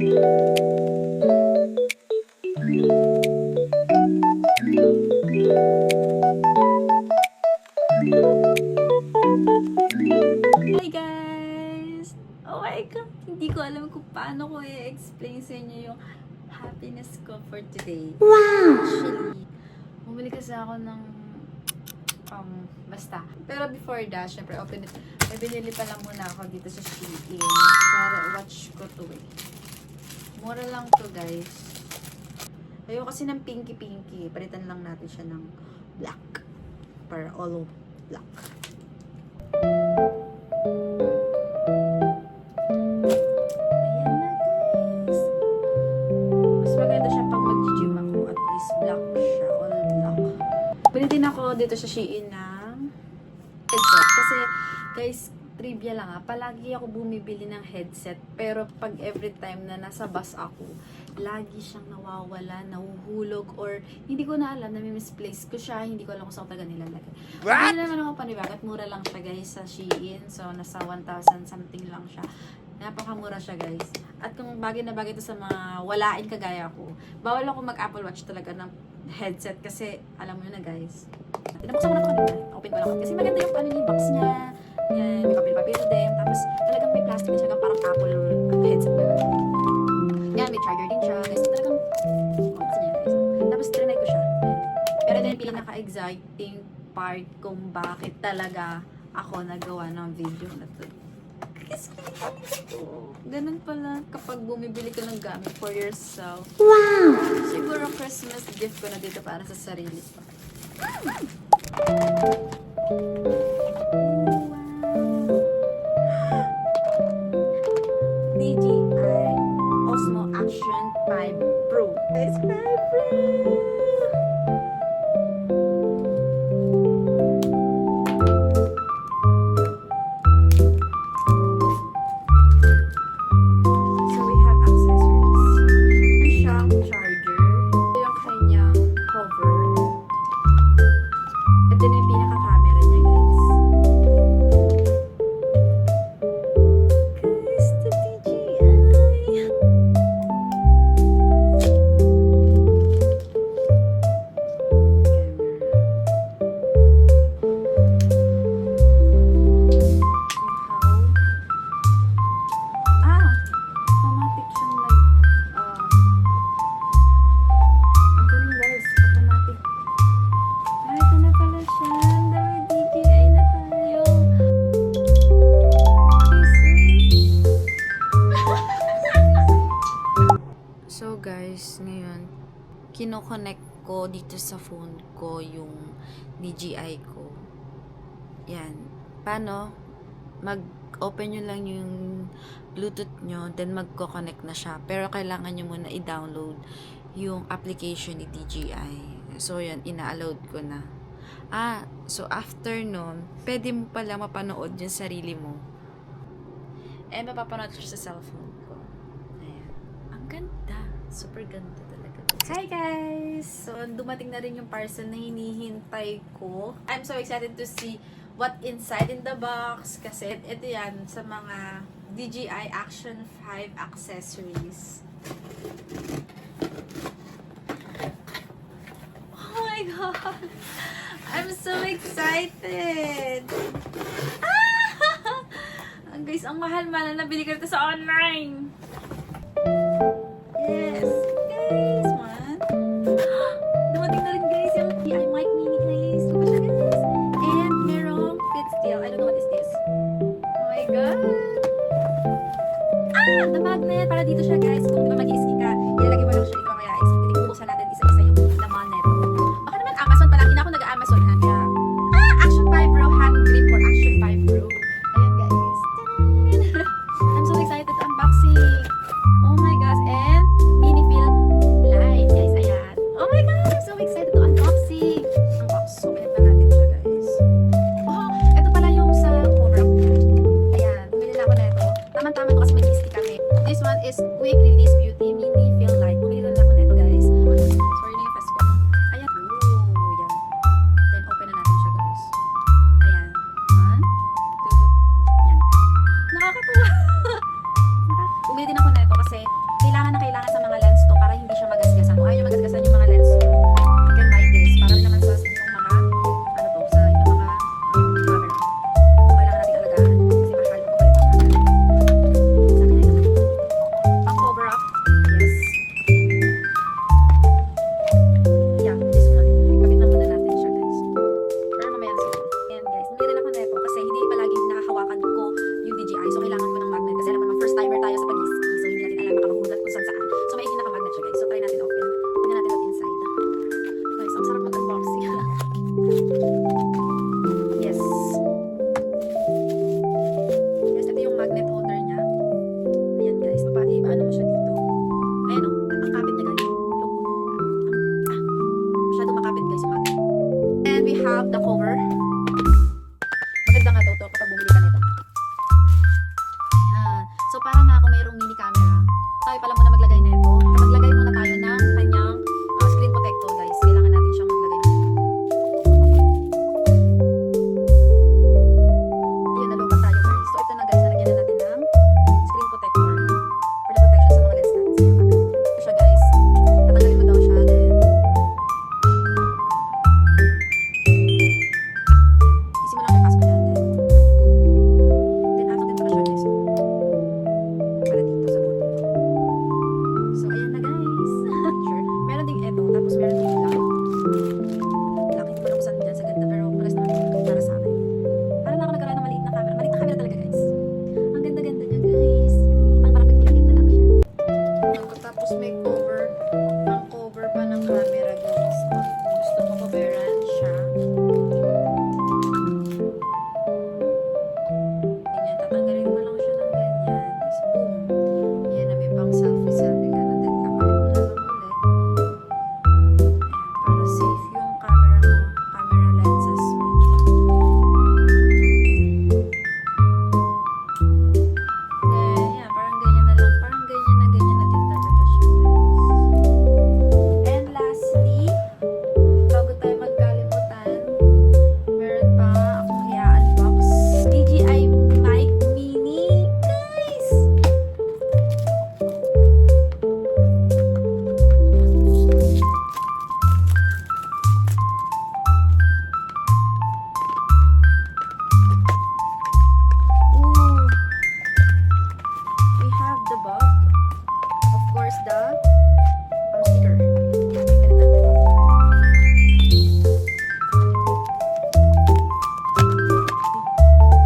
Hi guys! Oh my god! Hindi ko alam kung paano ko i-explain sa inyo yung happiness ko for today. Wow! Actually, bumili kasi ako ng basta. Pero before that, syempre, may binili pa lang muna ako dito sa Shein. Para watch ko to eh. Mura lang to guys. Ayoko kasi ng pinky-pinky. Palitan lang natin siya ng black. Para all black. Ayan na guys. Mas maganda siya pag mag-gym ako. At least black siya. All black. Bili din ako dito sa Shein ng headset. Kasi guys, trivia lang palagi ako bumibili ng headset. Pero pag every time na nasa bus ako, lagi siyang nawawala, nahuhulog, or hindi ko na alam, nami-misplace ko siya, hindi ko alam kung saan ko talaga nilalagay. Hindi naman ako panibagat, mura lang siya guys sa Shein. So, nasa 1,000 something lang siya. Napakamura siya guys. At kung bagay na bagay ito sa mga walain kagaya ko, bawal ako mag-Apple Watch talaga ng headset kasi alam mo na guys. Pinapaksa ko na ito kanina. Open ko lang. Kasi maganda yung yung box niya. Yan, may papel din. Tapos talagang may plastic na siya parang Apple headset ba yun. Yan, may charger din siya. Guys, talagang gusto niya guys. Tapos trinay ko siya. Pero din yung pinaka-exciting part kung bakit talaga ako nagawa ng video na to. Kasi ganun pala kapag bumibili ka ng gamit for yourself. Wow! Siguro Christmas gift ko na dito para sa sarili ko. DJI Osmo Action 5 Pro. It's 5 Pro! So we have accessories. May siyang charger. Ito yung kanyang cover. Ito na yung pinaka-camera niya guys. Guys, the DJI. Automatic siyang ang galing guys, automatic. Ito na pala siya. Ang dami DJI na tayo. So guys, ngayon, kino-connect ko dito sa phone ko yung DJI ko. Yan. Paano? Mag-open nyo lang yung Bluetooth nyo, then magko-connect na siya. Pero kailangan nyo muna i-download yung application ni DJI. So, yan, ina-allowed ko na. So after nun, pwede mo pala mapanood yung sarili mo. And mapapanood ko siya sa cellphone ko. Ayan. Ang ganda. Super ganda talaga. Hi guys! So, dumating na rin yung parcel na hinihintay ko. I'm so excited to see what inside in the box. Kasi ito yan sa mga DJI Action 5 accessories. Oh my god! I'm so excited! Guys, ang mahal-mahal na nabili ko ito sa online. Yes! Guys, one. Dumating na rin guys yung DJI Mic Mini guys. Diba siya guys? And merong fit steel. I don't know what is this. Oh my god! The magnet! Para dito siya guys. Kung diba mag-i-ski ka, ilalagay mo lang siya dito. Kaya bubuksan natin isa-isa yung laman neto. Baka naman Amazon pa lang. Hindi na ako nag-Amazon ha. Kaya, Action 5 Pro hand grip for Action 5 Pro. Ayan guys. I'm so excited to unboxing. Oh my gosh. And mini fill light guys. Ayan. Oh my god. I'm so excited to unboxing. Unbox. Open na natin siya guys. Oh, ito pala yung sa cover up niya. Ayan. Bumili na ako na ito. Tama-tama ito kasi mag-iski kami. This one is Quick Release Beauty Mini Fill Light. Bumili na ako na ito guys. Sorry na yung fast ko. Ayan. Ooh. Yan. Then open na natin siya guys. Ayan. 1, 2. Yan. Nakakatuwa. Bumili din ako na ito kasi kailangan the sticker. Ganito.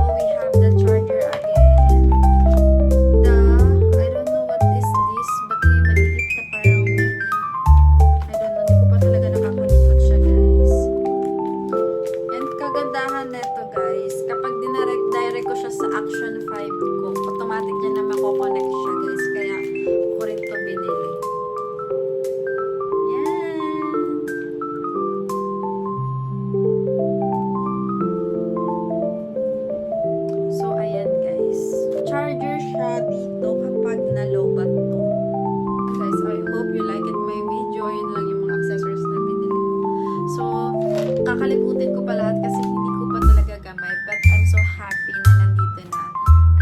Oh, we have the charger again. I don't know what is this, but may maliit na parang mini. I don't know, hindi ko pa talaga nakakalikot siya, guys. And kagandahan nito, guys, kapag direct ko siya sa Action 5 ko, automatic niya na mako-connect siya, guys. Kaya ko rin to binili. Yan. So, ayan, guys. Charger siya dito kapag na-lowbat to. Guys, I hope you like it my video. Yun lang yung mga accessories na binili ko. So, kakalimutin ko pa lahat kasi hindi ko pa talaga gamay. But I'm so happy na nandito na.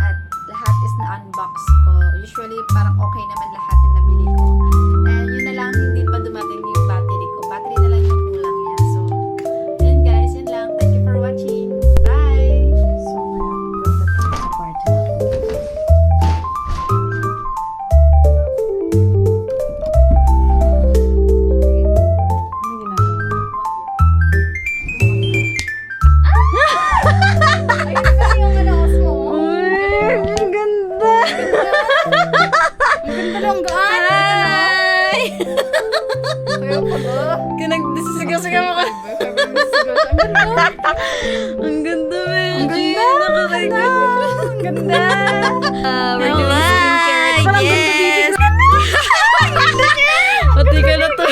At lahat is na-unbox ko. Usually, parang okay naman lahat yung nabili ko. And yun na lang, hindi pa dumating yung battery ko. Battery na lang yung kulang niya. So, yun guys, yun lang. Thank you for watching. Bye! So, punta tayo sa kwarto. Ayun na yung ano, mo. Ang ganda! Ang ganda lang gaan. Hi! Kaya pala. Nagdisisigaw-sigaw ako. Ang ganda. Ang ganda, Ang Benji. ganda. Nakakaigat. Ang ganda. We're doing skincare again. Pati ka na to.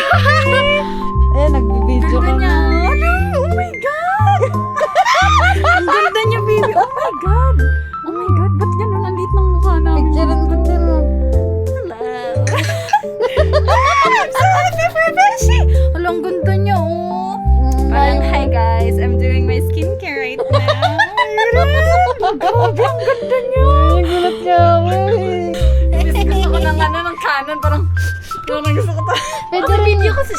Ayan, nagbibideo ka Ganda na. niya. Oh my God! Ang ganda niya, baby. Oh my God! Oh my God, ba't ganun? Ang liit ng mukha namin. Picture-in ko din. I'm so happy for Beshi! Hala, ang ganda niya, oh. Parang, hi guys, I'm doing my skincare right now. Grabe, ang ganda niya. Ay, gulat niya ako eh. Gusto ko ng ano, ng Canon, parang Gusto ko to. pwede video kasi